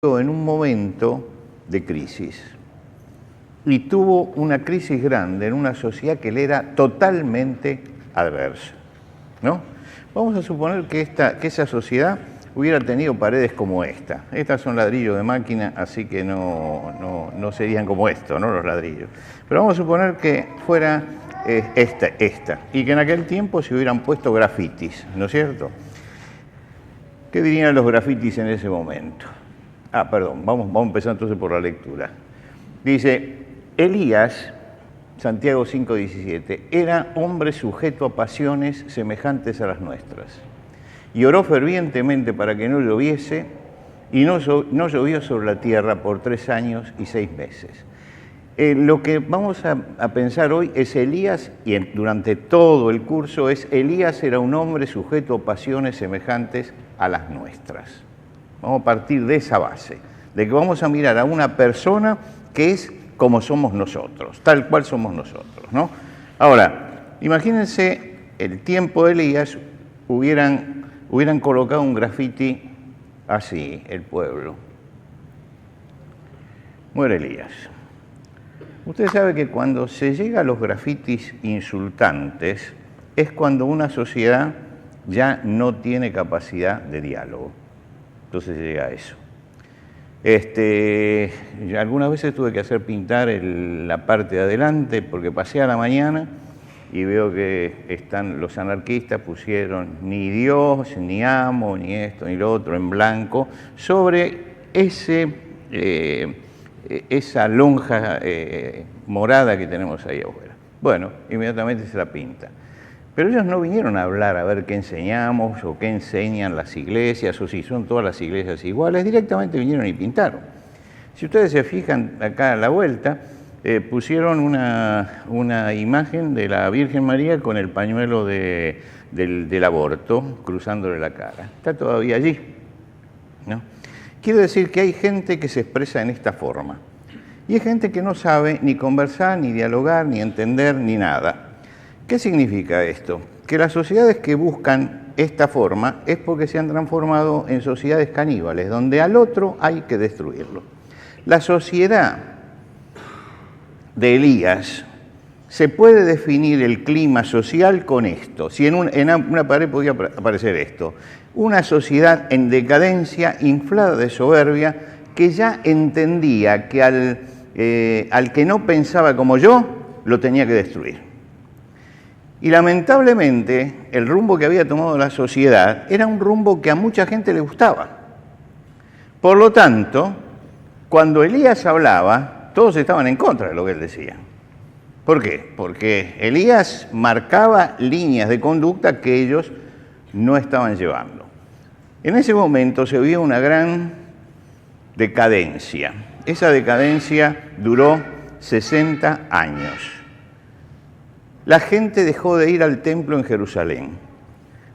en un momento de crisis y tuvo una crisis grande en una sociedad que le era totalmente adversa, ¿no? Vamos a suponer que esa sociedad hubiera tenido paredes como esta. Estas son ladrillos de máquina, así que no serían como esto, ¿no? Los ladrillos. Pero vamos a suponer que fuera esta, y que en aquel tiempo se hubieran puesto grafitis, ¿no es cierto? ¿Qué dirían los grafitis en ese momento? Perdón, vamos a empezar entonces por la lectura. Dice, Elías, Santiago 5:17, era hombre sujeto a pasiones semejantes a las nuestras. Y oró fervientemente para que no lloviese, y no llovió sobre la tierra por 3 años y 6 meses. Lo que vamos a pensar hoy es Elías, y durante todo el curso Elías era un hombre sujeto a pasiones semejantes a las nuestras. Vamos a partir de esa base, de que vamos a mirar a una persona que es como somos nosotros, tal cual somos nosotros, ¿no? Ahora, imagínense el tiempo de Elías, hubieran colocado un grafiti así, el pueblo. Muere Elías. Usted sabe que cuando se llega a los grafitis insultantes es cuando una sociedad ya no tiene capacidad de diálogo. Entonces se llega a eso. Algunas veces tuve que hacer pintar la parte de adelante porque pasé a la mañana y veo que los anarquistas pusieron ni Dios, ni amo, ni esto, ni lo otro en blanco sobre esa lonja morada que tenemos ahí afuera. Bueno, inmediatamente se la pinta. Pero ellos no vinieron a hablar a ver qué enseñamos o qué enseñan las iglesias o si son todas las iglesias iguales, directamente vinieron y pintaron. Si ustedes se fijan acá a la vuelta, pusieron una imagen de la Virgen María con el pañuelo del aborto cruzándole la cara. Está todavía allí, ¿no? Quiere decir que hay gente que se expresa en esta forma y hay gente que no sabe ni conversar, ni dialogar, ni entender, ni nada. ¿Qué significa esto? Que las sociedades que buscan esta forma es porque se han transformado en sociedades caníbales, donde al otro hay que destruirlo. La sociedad de Elías se puede definir el clima social con esto. Si en una pared podía aparecer esto. Una sociedad en decadencia, inflada de soberbia, que ya entendía que al que no pensaba como yo, lo tenía que destruir. Y lamentablemente, el rumbo que había tomado la sociedad era un rumbo que a mucha gente le gustaba. Por lo tanto, cuando Elías hablaba, todos estaban en contra de lo que él decía. ¿Por qué? Porque Elías marcaba líneas de conducta que ellos no estaban llevando. En ese momento se vio una gran decadencia. Esa decadencia duró 60 años. La gente dejó de ir al templo en Jerusalén.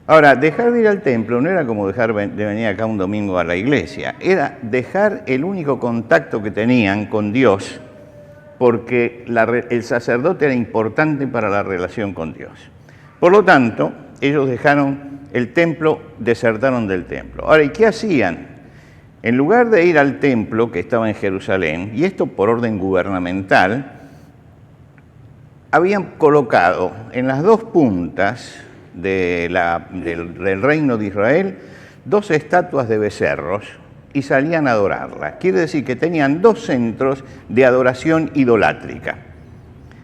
Ahora, dejar de ir al templo no era como dejar de venir acá un domingo a la iglesia, era dejar el único contacto que tenían con Dios, porque el sacerdote era importante para la relación con Dios. Por lo tanto, ellos dejaron el templo, desertaron del templo. Ahora, ¿y qué hacían? En lugar de ir al templo que estaba en Jerusalén, y esto por orden gubernamental, habían colocado en las dos puntas del reino de Israel 2 estatuas de becerros y salían a adorarlas. Quiere decir que tenían 2 centros de adoración idolátrica.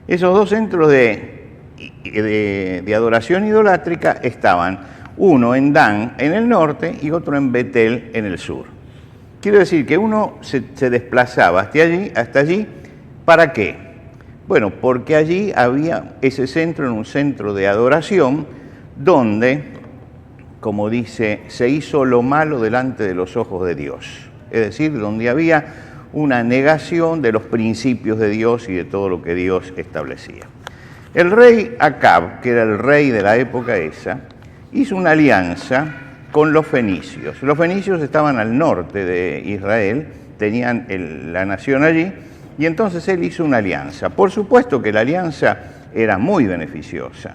Esos 2 centros de adoración idolátrica estaban uno en Dan, en el norte, y otro en Betel, en el sur. Quiere decir que uno se desplazaba hasta allí, ¿para qué? Bueno, porque allí había ese centro, en un centro de adoración, donde, como dice, se hizo lo malo delante de los ojos de Dios. Es decir, donde había una negación de los principios de Dios y de todo lo que Dios establecía. El rey Acab, que era el rey de la época esa, hizo una alianza con los fenicios. Los fenicios estaban al norte de Israel, tenían la nación allí, y entonces él hizo una alianza. Por supuesto que la alianza era muy beneficiosa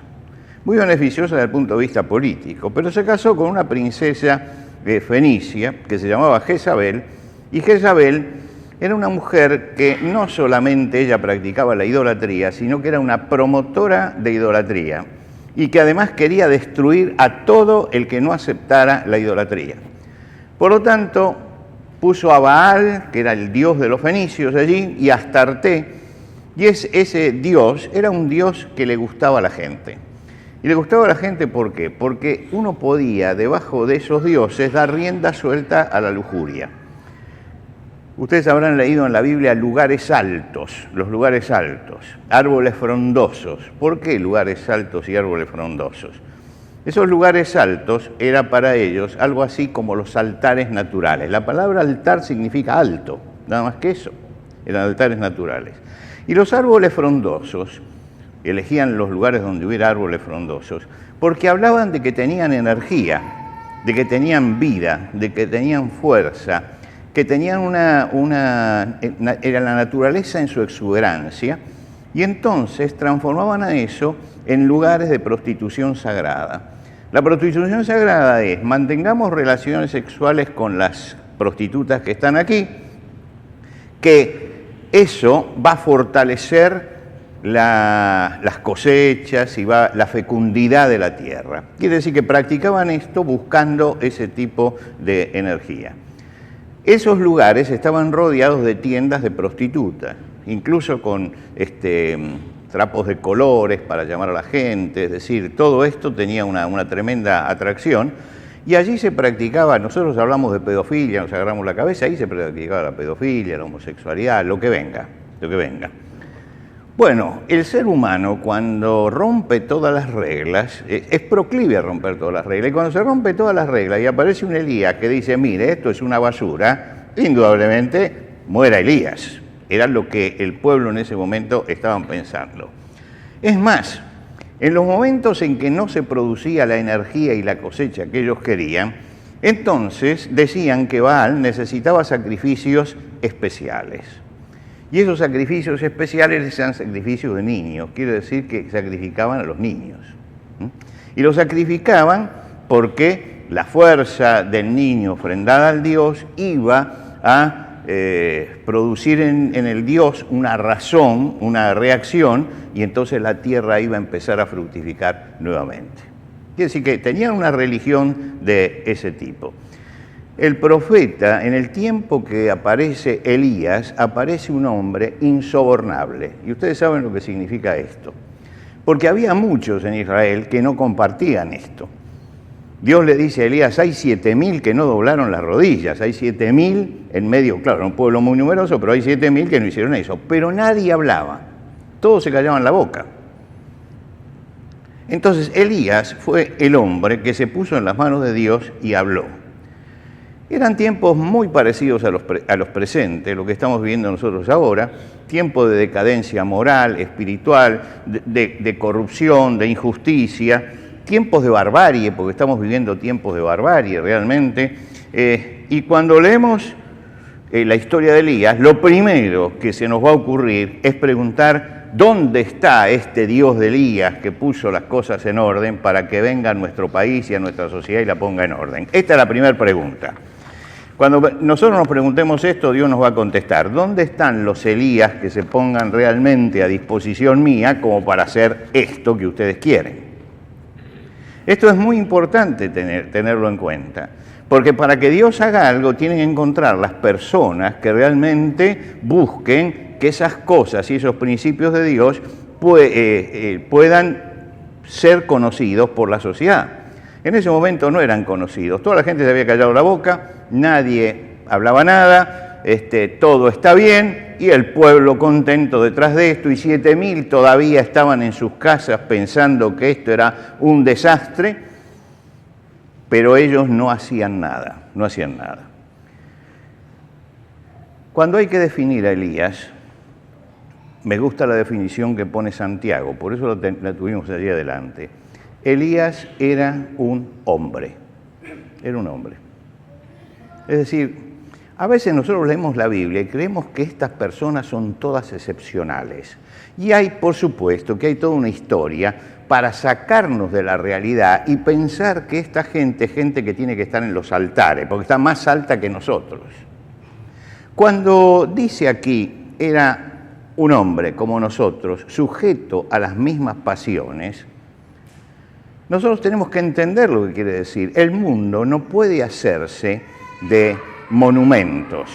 desde el punto de vista político, pero se casó con una princesa fenicia que se llamaba Jezabel Y Jezabel era una mujer que no solamente ella practicaba la idolatría, sino que era una promotora de idolatría y que además quería destruir a todo el que no aceptara la idolatría. Por lo tanto, puso a Baal, que era el dios de los fenicios allí, y a Astarté, y ese dios era un dios que le gustaba a la gente. Y le gustaba a la gente, ¿por qué? Porque uno podía, debajo de esos dioses, dar rienda suelta a la lujuria. Ustedes habrán leído en la Biblia lugares altos, los lugares altos, árboles frondosos. ¿Por qué lugares altos y árboles frondosos? Esos lugares altos era para ellos algo así como los altares naturales. La palabra altar significa alto, nada más que eso, eran altares naturales. Y los árboles frondosos, elegían los lugares donde hubiera árboles frondosos, porque hablaban de que tenían energía, de que tenían vida, de que tenían fuerza, que tenían era la naturaleza en su exuberancia, y entonces transformaban a eso en lugares de prostitución sagrada. La prostitución sagrada es: mantengamos relaciones sexuales con las prostitutas que están aquí, que eso va a fortalecer las cosechas y la fecundidad de la tierra. Quiere decir que practicaban esto buscando ese tipo de energía. Esos lugares estaban rodeados de tiendas de prostitutas, incluso con trapos de colores para llamar a la gente, es decir, todo esto tenía una tremenda atracción, y allí se practicaba, nosotros hablamos de pedofilia, nos agarramos la cabeza, ahí se practicaba la pedofilia, la homosexualidad, lo que venga. Bueno, el ser humano cuando rompe todas las reglas, es proclive a romper todas las reglas, y cuando se rompe todas las reglas y aparece un Elías que dice: mire, esto es una basura, indudablemente muera Elías. Era lo que el pueblo en ese momento estaban pensando. Es más, en los momentos en que no se producía la energía y la cosecha que ellos querían, entonces decían que Baal necesitaba sacrificios especiales. Y esos sacrificios especiales eran sacrificios de niños, quiere decir que sacrificaban a los niños. Y los sacrificaban porque la fuerza del niño ofrendada al Dios iba a producir en el Dios una razón, una reacción, y entonces la tierra iba a empezar a fructificar nuevamente. Quiere decir que tenían una religión de ese tipo. El profeta, en el tiempo que aparece Elías, aparece un hombre insobornable. Y ustedes saben lo que significa esto. Porque había muchos en Israel que no compartían esto. Dios le dice a Elías: hay 7.000 que no doblaron las rodillas, hay 7.000 en medio, claro, un pueblo muy numeroso, pero hay 7.000 que no hicieron eso. Pero nadie hablaba, todos se callaban la boca. Entonces Elías fue el hombre que se puso en las manos de Dios y habló. Eran tiempos muy parecidos a los presentes, lo que estamos viviendo nosotros ahora, tiempo de decadencia moral, espiritual, de corrupción, de injusticia, tiempos de barbarie, porque estamos viviendo tiempos de barbarie realmente. Y cuando leemos la historia de Elías, lo primero que se nos va a ocurrir es preguntar: ¿dónde está este Dios de Elías que puso las cosas en orden para que venga a nuestro país y a nuestra sociedad y la ponga en orden? Esta es la primera pregunta. Cuando nosotros nos preguntemos esto, Dios nos va a contestar: ¿dónde están los Elías que se pongan realmente a disposición mía como para hacer esto que ustedes quieren? Esto es muy importante tenerlo en cuenta, porque para que Dios haga algo tienen que encontrar las personas que realmente busquen que esas cosas y esos principios de Dios puedan ser conocidos por la sociedad. En ese momento no eran conocidos, toda la gente se había callado la boca, nadie hablaba nada, todo está bien, y el pueblo contento detrás de esto, y 7.000 todavía estaban en sus casas pensando que esto era un desastre, pero ellos no hacían nada. Cuando hay que definir a Elías, me gusta la definición que pone Santiago, por eso la tuvimos allí adelante. Elías era un hombre. Es decir, a veces nosotros leemos la Biblia y creemos que estas personas son todas excepcionales. Y hay, por supuesto, que hay toda una historia para sacarnos de la realidad y pensar que esta gente es gente que tiene que estar en los altares, porque está más alta que nosotros. Cuando dice aquí, era un hombre como nosotros, sujeto a las mismas pasiones, nosotros tenemos que entender lo que quiere decir. El mundo no puede hacerse de monumentos.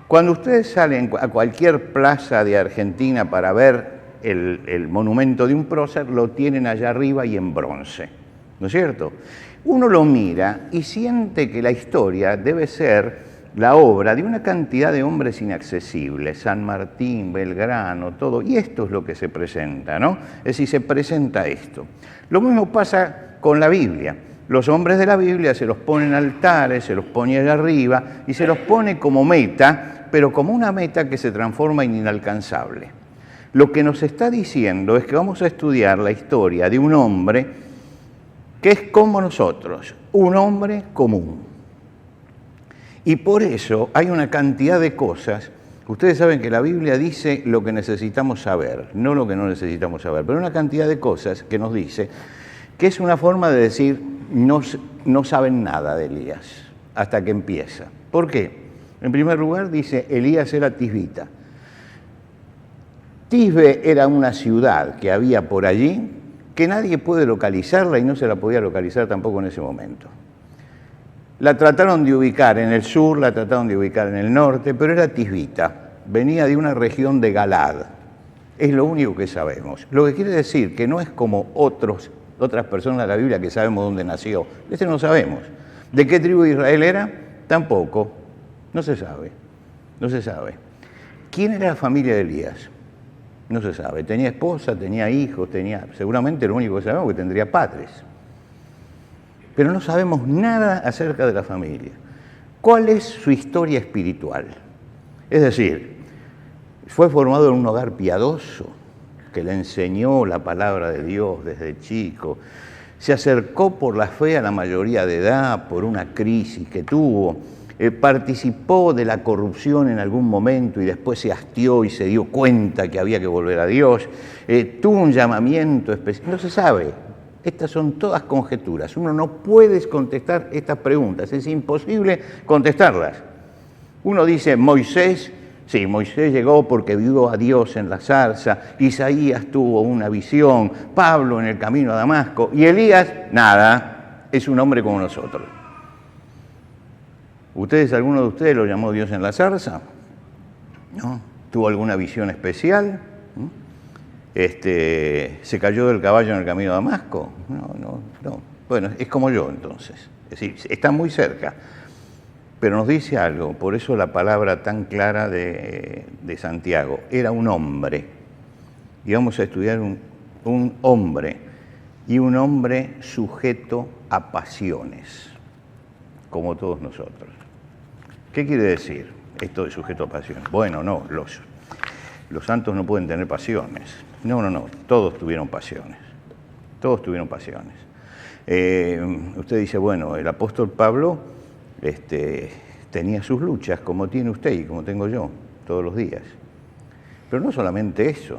Cuando ustedes salen a cualquier plaza de Argentina para ver el monumento de un prócer, lo tienen allá arriba y en bronce, ¿no es cierto? Uno lo mira y siente que la historia debe ser la obra de una cantidad de hombres inaccesibles, San Martín, Belgrano, todo, y esto es lo que se presenta, ¿no? Es decir, se presenta esto. Lo mismo pasa con la Biblia. Los hombres de la Biblia se los ponen altares, se los pone allá arriba y se los pone como meta, pero como una meta que se transforma en inalcanzable. Lo que nos está diciendo es que vamos a estudiar la historia de un hombre que es como nosotros, un hombre común. Y por eso hay una cantidad de cosas. Ustedes saben que la Biblia dice lo que necesitamos saber, no lo que no necesitamos saber, pero una cantidad de cosas que nos dice que es una forma de decir no saben nada de Elías hasta que empieza. ¿Por qué? En primer lugar dice Elías era tisbita. Tisbe era una ciudad que había por allí que nadie puede localizarla y no se la podía localizar tampoco en ese momento. La trataron de ubicar en el sur, la trataron de ubicar en el norte, pero era tisbita, venía de una región de Galad. Es lo único que sabemos. Lo que quiere decir que no es como otras personas de la Biblia que sabemos dónde nació. Ese no sabemos. ¿De qué tribu de Israel era? Tampoco. No se sabe. No se sabe. ¿Quién era la familia de Elías? No se sabe. Tenía esposa, tenía hijos, seguramente lo único que sabemos es que tendría padres. Pero no sabemos nada acerca de la familia. ¿Cuál es su historia espiritual? Es decir, fue formado en un hogar piadoso, que le enseñó la palabra de Dios desde chico. Se acercó por la fe a la mayoría de edad, por una crisis que tuvo. Participó de la corrupción en algún momento y después se hastió y se dio cuenta que había que volver a Dios. Tuvo un llamamiento especial. No se sabe. Estas son todas conjeturas. Uno no puede contestar estas preguntas. Es imposible contestarlas. Uno dice, Moisés, sí, Moisés llegó porque vio a Dios en la zarza. Isaías tuvo una visión. Pablo en el camino a Damasco. Y Elías, nada, es un hombre como nosotros. ¿Alguno de ustedes lo llamó Dios en la zarza? ¿No? ¿Tuvo alguna visión especial? ¿Se cayó del caballo en el camino a Damasco? No. Bueno, es como yo entonces. Es decir, está muy cerca. Pero nos dice algo, por eso la palabra tan clara de Santiago. Era un hombre. Y vamos a estudiar un hombre. Y un hombre sujeto a pasiones, como todos nosotros. ¿Qué quiere decir esto de sujeto a pasiones? Bueno, no, los santos no pueden tener pasiones. No, todos tuvieron pasiones. Todos tuvieron pasiones. Usted dice, bueno, el apóstol Pablo tenía sus luchas, como tiene usted y como tengo yo, todos los días. Pero no solamente eso.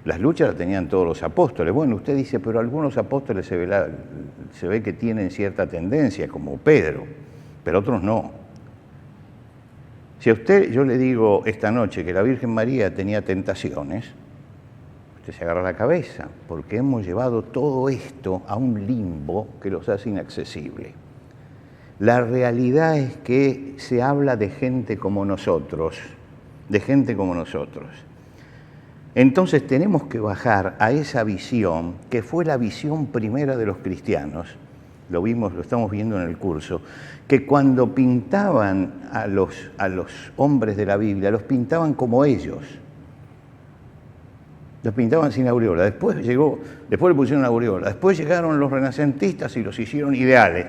Las luchas las tenían todos los apóstoles. Bueno, usted dice, pero algunos apóstoles se ve que tienen cierta tendencia, como Pedro, pero otros no. Si a usted yo le digo esta noche que la Virgen María tenía tentaciones, usted se agarra la cabeza, porque hemos llevado todo esto a un limbo que los hace inaccesibles. La realidad es que se habla de gente como nosotros, Entonces tenemos que bajar a esa visión, que fue la visión primera de los cristianos, lo estamos viendo en el curso, que cuando pintaban a los hombres de la Biblia, los pintaban como ellos. Los pintaban sin aureola. Después le pusieron aureola. Después llegaron los renacentistas y los hicieron ideales.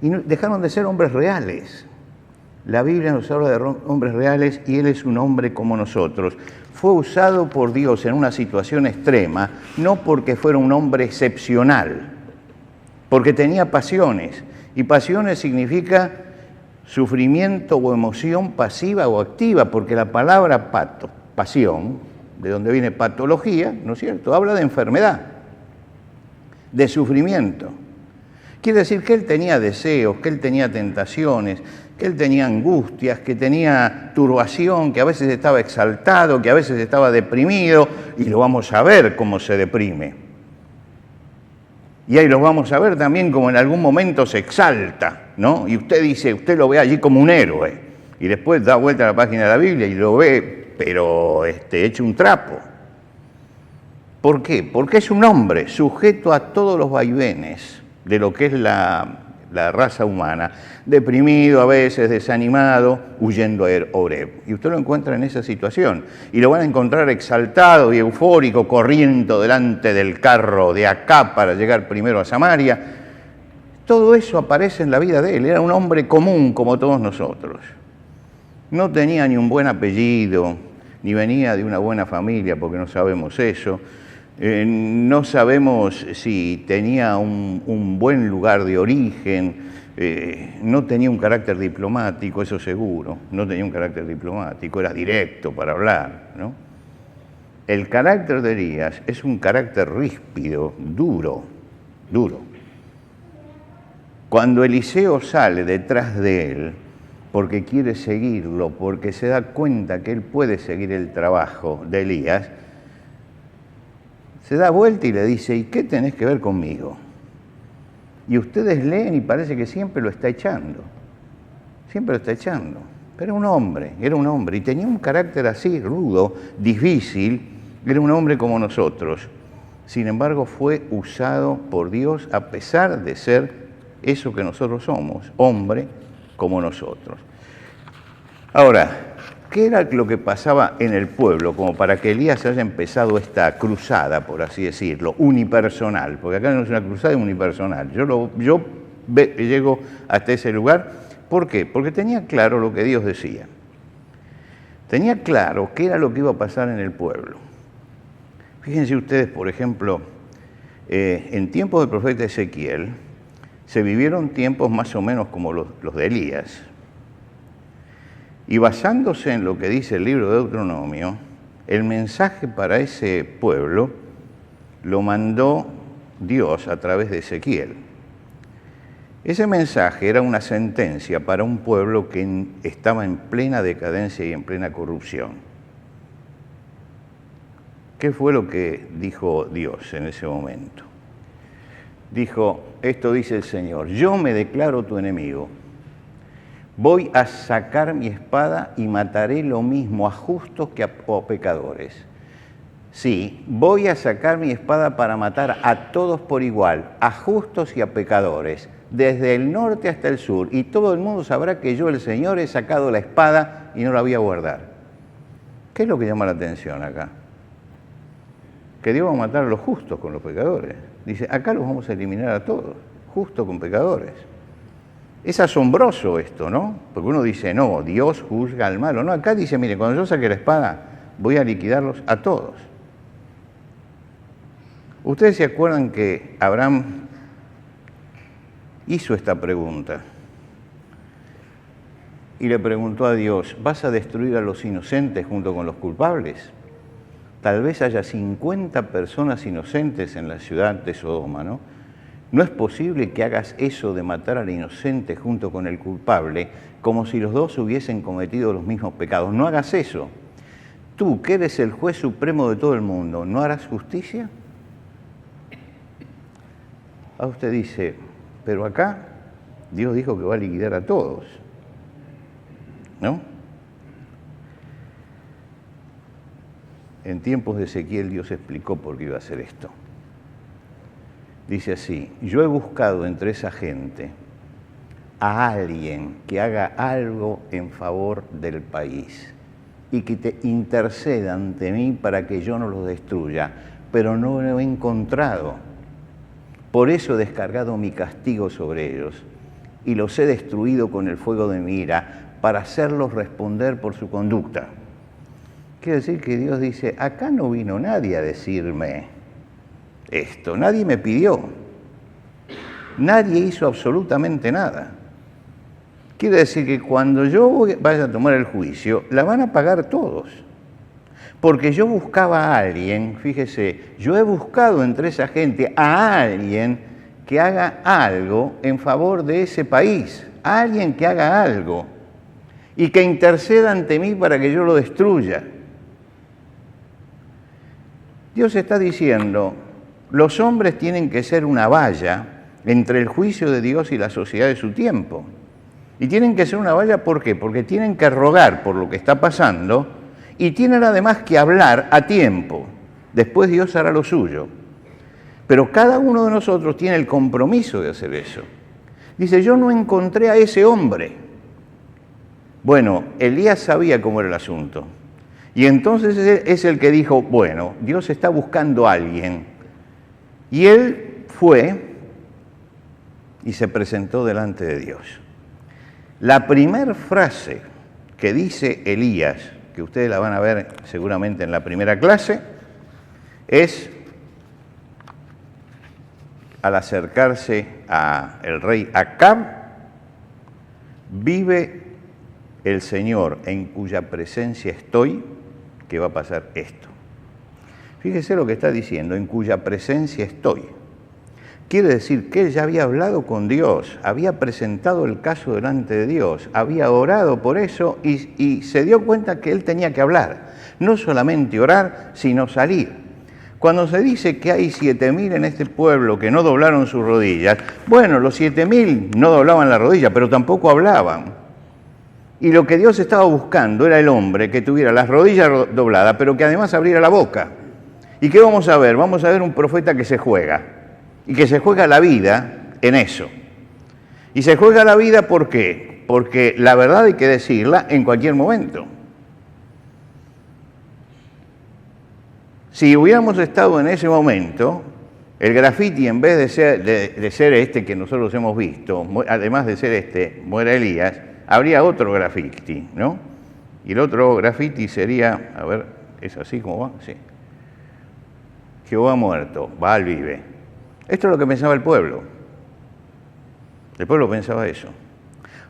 Y dejaron de ser hombres reales. La Biblia nos habla de hombres reales y él es un hombre como nosotros. Fue usado por Dios en una situación extrema, no porque fuera un hombre excepcional, porque tenía pasiones. Y pasiones significa sufrimiento o emoción pasiva o activa, porque la palabra pasión, de donde viene patología, ¿no es cierto?, habla de enfermedad, de sufrimiento. Quiere decir que él tenía deseos, que él tenía tentaciones, que él tenía angustias, que tenía turbación, que a veces estaba exaltado, que a veces estaba deprimido, y lo vamos a ver cómo se deprime. Y ahí lo vamos a ver también como en algún momento se exalta, ¿no? Y usted dice, usted lo ve allí como un héroe, y después da vuelta a la página de la Biblia y lo ve, pero hecho un trapo. ¿Por qué? Porque es un hombre sujeto a todos los vaivenes de lo que es la raza humana, deprimido a veces, desanimado, huyendo a Horeb. Y usted lo encuentra en esa situación. Y lo van a encontrar exaltado y eufórico, corriendo delante del carro de acá para llegar primero a Samaria. Todo eso aparece en la vida de él. Era un hombre común como todos nosotros. No tenía ni un buen apellido, ni venía de una buena familia, porque no sabemos eso. No sabemos si tenía un buen lugar de origen, no tenía un carácter diplomático, eso seguro, no tenía un carácter diplomático, era directo para hablar, ¿no? El carácter de Elías es un carácter ríspido, duro. Cuando Eliseo sale detrás de él, porque quiere seguirlo, porque se da cuenta que él puede seguir el trabajo de Elías, se da vuelta y le dice, ¿y qué tenés que ver conmigo? Y ustedes leen y parece que siempre lo está echando. Siempre lo está echando. Pero era un hombre. Y tenía un carácter así, rudo, difícil. Era un hombre como nosotros. Sin embargo, fue usado por Dios a pesar de ser eso que nosotros somos, hombre como nosotros. Ahora, ¿qué era lo que pasaba en el pueblo como para que Elías haya empezado esta cruzada, por así decirlo, unipersonal? Porque acá no es una cruzada, es unipersonal. Yo llego hasta ese lugar. ¿Por qué? Porque tenía claro lo que Dios decía. Tenía claro qué era lo que iba a pasar en el pueblo. Fíjense ustedes, por ejemplo, en tiempos del profeta Ezequiel, se vivieron tiempos más o menos como los de Elías. Y basándose en lo que dice el libro de Deuteronomio, el mensaje para ese pueblo lo mandó Dios a través de Ezequiel. Ese mensaje era una sentencia para un pueblo que estaba en plena decadencia y en plena corrupción. ¿Qué fue lo que dijo Dios en ese momento? Dijo, esto dice el Señor, yo me declaro tu enemigo. Voy a sacar mi espada y mataré lo mismo a justos que a pecadores. Sí, voy a sacar mi espada para matar a todos por igual, a justos y a pecadores, desde el norte hasta el sur, y todo el mundo sabrá que yo, el Señor, he sacado la espada y no la voy a guardar. ¿Qué es lo que llama la atención acá? Que Dios va a matar a los justos con los pecadores. Dice, acá los vamos a eliminar a todos, justos con pecadores. Es asombroso esto, ¿no? Porque uno dice, no, Dios juzga al malo. No, acá dice, mire, cuando yo saque la espada, voy a liquidarlos a todos. Ustedes se acuerdan que Abraham hizo esta pregunta y le preguntó a Dios, ¿vas a destruir a los inocentes junto con los culpables? Tal vez haya 50 personas inocentes en la ciudad de Sodoma, ¿no? No es posible que hagas eso de matar al inocente junto con el culpable, como si los dos hubiesen cometido los mismos pecados. No hagas eso. Tú, que eres el juez supremo de todo el mundo, ¿no harás justicia? Ah, usted dice, pero acá Dios dijo que va a liquidar a todos, ¿no? En tiempos de Ezequiel Dios explicó por qué iba a hacer esto. Dice así, yo he buscado entre esa gente a alguien que haga algo en favor del país y que te interceda ante mí para que yo no los destruya, pero no lo he encontrado. Por eso he descargado mi castigo sobre ellos y los he destruido con el fuego de mi ira para hacerlos responder por su conducta. Quiere decir que Dios dice, acá no vino nadie a decirme esto, nadie me pidió, nadie hizo absolutamente nada. Quiere decir que cuando yo vaya a tomar el juicio, la van a pagar todos. Porque yo buscaba a alguien, fíjese, yo he buscado entre esa gente a alguien que haga algo en favor de ese país, a alguien que haga algo y que interceda ante mí para que yo lo destruya. Dios está diciendo, los hombres tienen que ser una valla entre el juicio de Dios y la sociedad de su tiempo. Y tienen que ser una valla, ¿por qué? Porque tienen que rogar por lo que está pasando y tienen además que hablar a tiempo. Después Dios hará lo suyo. Pero cada uno de nosotros tiene el compromiso de hacer eso. Dice, yo no encontré a ese hombre. Bueno, Elías sabía cómo era el asunto. Y entonces es el que dijo, bueno, Dios está buscando a alguien. Y él fue y se presentó delante de Dios. La primera frase que dice Elías, que ustedes la van a ver seguramente en la primera clase, es al acercarse al rey Acab, vive el Señor en cuya presencia estoy, que va a pasar esto. Fíjese lo que está diciendo, en cuya presencia estoy. Quiere decir que él ya había hablado con Dios, había presentado el caso delante de Dios, había orado por eso y se dio cuenta que él tenía que hablar. No solamente orar, sino salir. Cuando se dice que hay 7.000 en este pueblo que no doblaron sus rodillas, bueno, los 7.000 no doblaban la rodilla, pero tampoco hablaban. Y lo que Dios estaba buscando era el hombre que tuviera las rodillas dobladas, pero que además abriera la boca. ¿Y qué vamos a ver? Vamos a ver un profeta que se juega, y que se juega la vida en eso. Y se juega la vida, ¿por qué? Porque la verdad hay que decirla en cualquier momento. Si hubiéramos estado en ese momento, el graffiti, en vez de ser este que nosotros hemos visto, además de ser este, muera Elías, habría otro graffiti, ¿no? Y el otro graffiti sería, a ver, ¿es así como va? Sí. Jehová muerto, Baal vive. Esto es lo que pensaba el pueblo. El pueblo pensaba eso.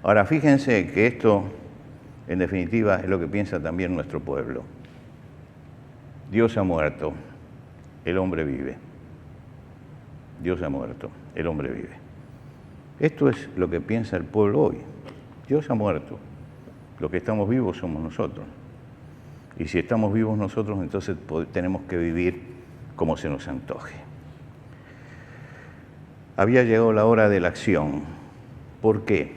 Ahora, fíjense que esto, en definitiva, es lo que piensa también nuestro pueblo. Dios ha muerto, el hombre vive. Dios ha muerto, el hombre vive. Esto es lo que piensa el pueblo hoy. Dios ha muerto. Los que estamos vivos somos nosotros. Y si estamos vivos nosotros, entonces tenemos que vivir como se nos antoje. Había llegado la hora de la acción. ¿Por qué?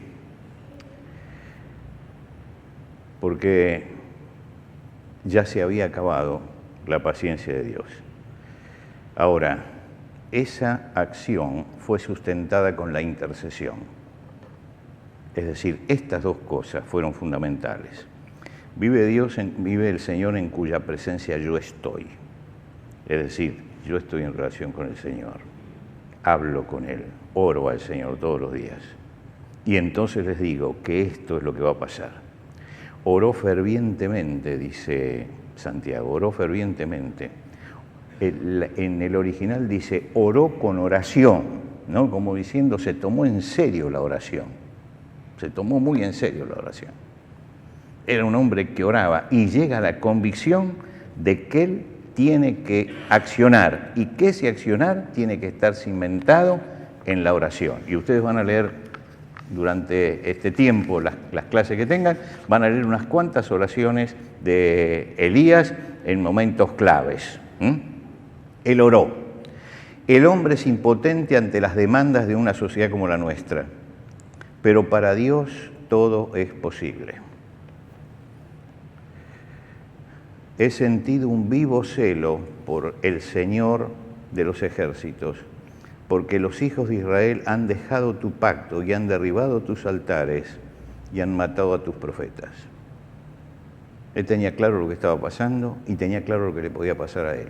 Porque ya se había acabado la paciencia de Dios. Ahora, esa acción fue sustentada con la intercesión. Es decir, estas dos cosas fueron fundamentales. Vive el Señor en cuya presencia yo estoy. Es decir, yo estoy en relación con el Señor. Hablo con Él, oro al Señor todos los días. Y entonces les digo que esto es lo que va a pasar. Oró fervientemente, dice Santiago, oró fervientemente. En el original dice, oró con oración, ¿no? Como diciendo, se tomó en serio la oración. Se tomó muy en serio la oración. Era un hombre que oraba y llega a la convicción de que él tiene que accionar y que ese accionar tiene que estar cimentado en la oración. Y ustedes van a leer durante este tiempo, las clases que tengan, van a leer unas cuantas oraciones de Elías en momentos claves. Él oró. El hombre es impotente ante las demandas de una sociedad como la nuestra, pero para Dios todo es posible. He sentido un vivo celo por el Señor de los ejércitos, porque los hijos de Israel han dejado tu pacto y han derribado tus altares y han matado a tus profetas. Él tenía claro lo que estaba pasando y tenía claro lo que le podía pasar a él.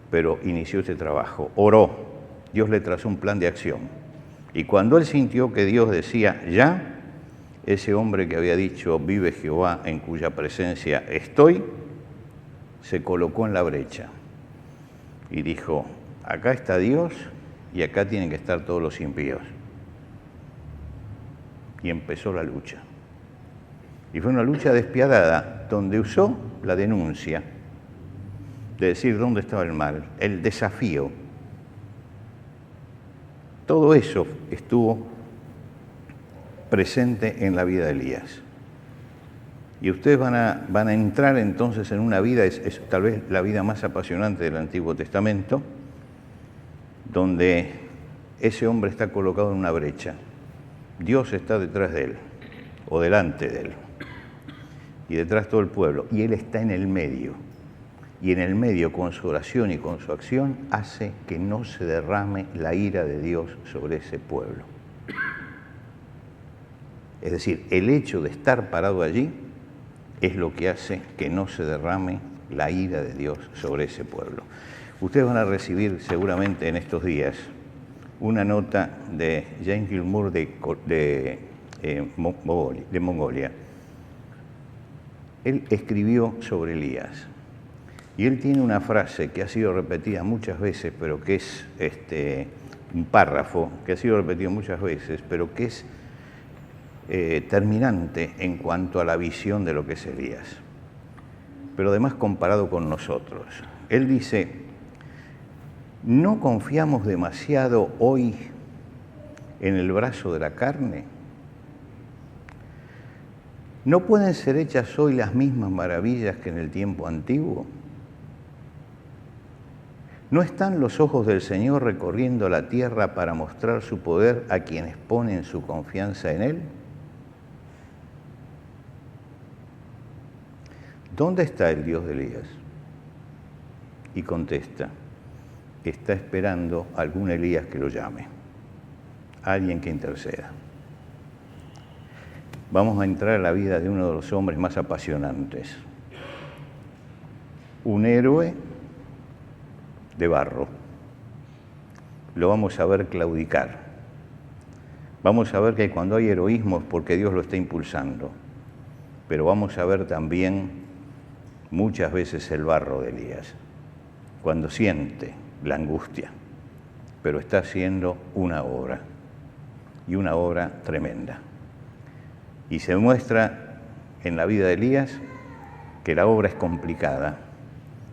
Pero inició este trabajo, oró, Dios le trazó un plan de acción. Y cuando él sintió que Dios decía ya, ese hombre que había dicho vive Jehová en cuya presencia estoy, se colocó en la brecha y dijo, acá está Dios y acá tienen que estar todos los impíos. Y empezó la lucha. Y fue una lucha despiadada, donde usó la denuncia de decir dónde estaba el mal, el desafío. Todo eso estuvo presente en la vida de Elías. Y ustedes van a entrar entonces en una vida, es tal vez la vida más apasionante del Antiguo Testamento, donde ese hombre está colocado en una brecha. Dios está detrás de él, o delante de él, y detrás todo el pueblo, y él está en el medio. Y en el medio, con su oración y con su acción, hace que no se derrame la ira de Dios sobre ese pueblo. Es decir, el hecho de estar parado allí es lo que hace que no se derrame la ira de Dios sobre ese pueblo. Ustedes van a recibir seguramente en estos días una nota de James Gilmour de Mongolia. Él escribió sobre Elías y él tiene una frase que ha sido repetida muchas veces, pero que es un párrafo que ha sido repetido muchas veces, pero que es terminante en cuanto a la visión de lo que es Elías, pero además comparado con nosotros. Él dice: ¿no confiamos demasiado hoy en el brazo de la carne? ¿No pueden ser hechas hoy las mismas maravillas que en el tiempo antiguo? ¿No están los ojos del Señor recorriendo la tierra para mostrar su poder a quienes ponen su confianza en Él? ¿Dónde está el Dios de Elías? Y contesta: está esperando a algún Elías que lo llame, alguien que interceda. Vamos a entrar a la vida de uno de los hombres más apasionantes, un héroe de barro. Lo vamos a ver claudicar. Vamos a ver que cuando hay heroísmo es porque Dios lo está impulsando, pero vamos a ver también muchas veces el barro de Elías, cuando siente la angustia, pero está haciendo una obra, y una obra tremenda. Y se muestra en la vida de Elías que la obra es complicada,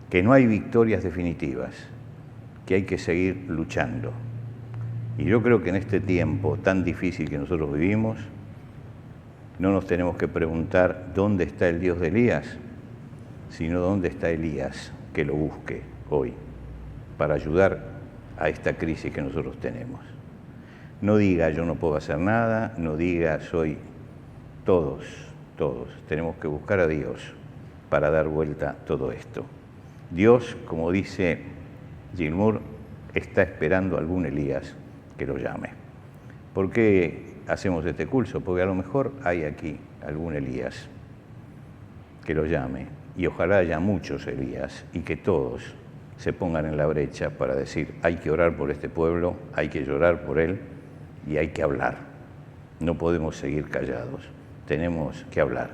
que no hay victorias definitivas, que hay que seguir luchando. Y yo creo que en este tiempo tan difícil que nosotros vivimos, no nos tenemos que preguntar dónde está el Dios de Elías, sino dónde está Elías, que lo busque hoy para ayudar a esta crisis que nosotros tenemos. No diga yo no puedo hacer nada, no diga soy... Todos tenemos que buscar a Dios para dar vuelta a todo esto. Dios, como dice Gilmour, está esperando a algún Elías que lo llame. ¿Por qué hacemos este curso? Porque a lo mejor hay aquí algún Elías que lo llame, y ojalá haya muchos Elías y que todos se pongan en la brecha para decir: hay que orar por este pueblo, hay que llorar por él y hay que hablar. No podemos seguir callados, tenemos que hablar.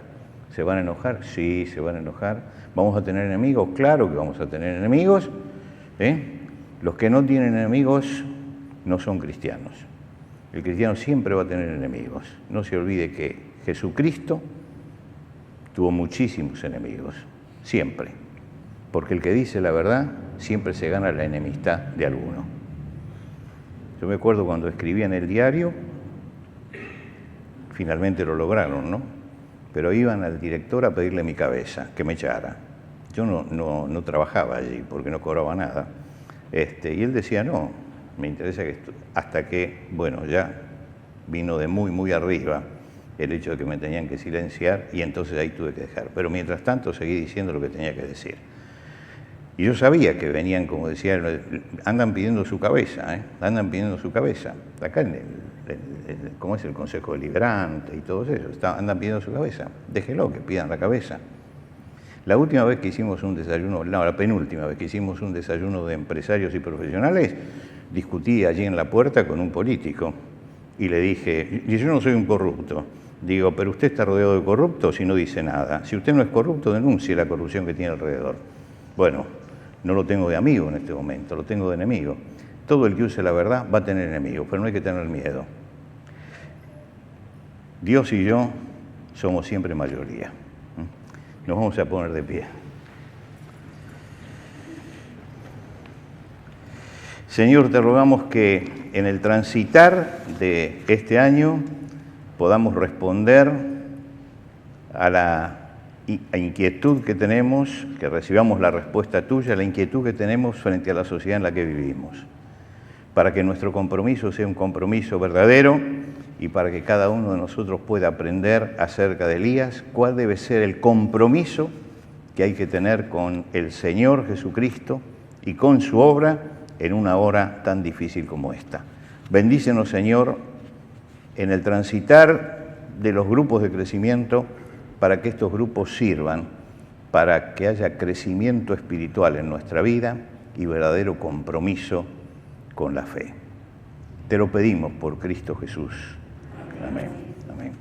¿Se van a enojar? Sí, se van a enojar. ¿Vamos a tener enemigos? Claro que vamos a tener enemigos. Los que no tienen enemigos no son cristianos. El cristiano siempre va a tener enemigos. No se olvide que Jesucristo tuvo muchísimos enemigos, siempre. Porque el que dice la verdad siempre se gana la enemistad de alguno. Yo me acuerdo cuando escribía en el diario, finalmente lo lograron, ¿no? Pero iban al director a pedirle mi cabeza, que me echara. Yo no trabajaba allí porque no cobraba nada. Y él decía: no, me interesa que hasta que, bueno, ya vino de muy, muy arriba el hecho de que me tenían que silenciar, y entonces ahí tuve que dejar. Pero mientras tanto seguí diciendo lo que tenía que decir. Y yo sabía que venían, como decía, andan pidiendo su cabeza, andan pidiendo su cabeza. Acá en ¿cómo es el Consejo Deliberante y todo eso? Andan pidiendo su cabeza. Déjelo que pidan la cabeza. La última vez que hicimos un desayuno, no, la penúltima vez que hicimos un desayuno de empresarios y profesionales, discutí allí en la puerta con un político y le dije: y yo no soy un corrupto. Digo: pero usted está rodeado de corruptos y no dice nada. Si usted no es corrupto, denuncie la corrupción que tiene alrededor. Bueno, no lo tengo de amigo en este momento, lo tengo de enemigo. Todo el que use la verdad va a tener enemigos, pero no hay que tener miedo. Dios y yo somos siempre mayoría. Nos vamos a poner de pie. Señor, te rogamos que en el transitar de este año podamos responder a la inquietud que tenemos, que recibamos la respuesta tuya, a la inquietud que tenemos frente a la sociedad en la que vivimos, para que nuestro compromiso sea un compromiso verdadero y para que cada uno de nosotros pueda aprender acerca de Elías cuál debe ser el compromiso que hay que tener con el Señor Jesucristo y con su obra en una hora tan difícil como esta. Bendícenos, Señor, en el transitar de los grupos de crecimiento, para que estos grupos sirvan para que haya crecimiento espiritual en nuestra vida y verdadero compromiso con la fe. Te lo pedimos por Cristo Jesús. Amén. Amén.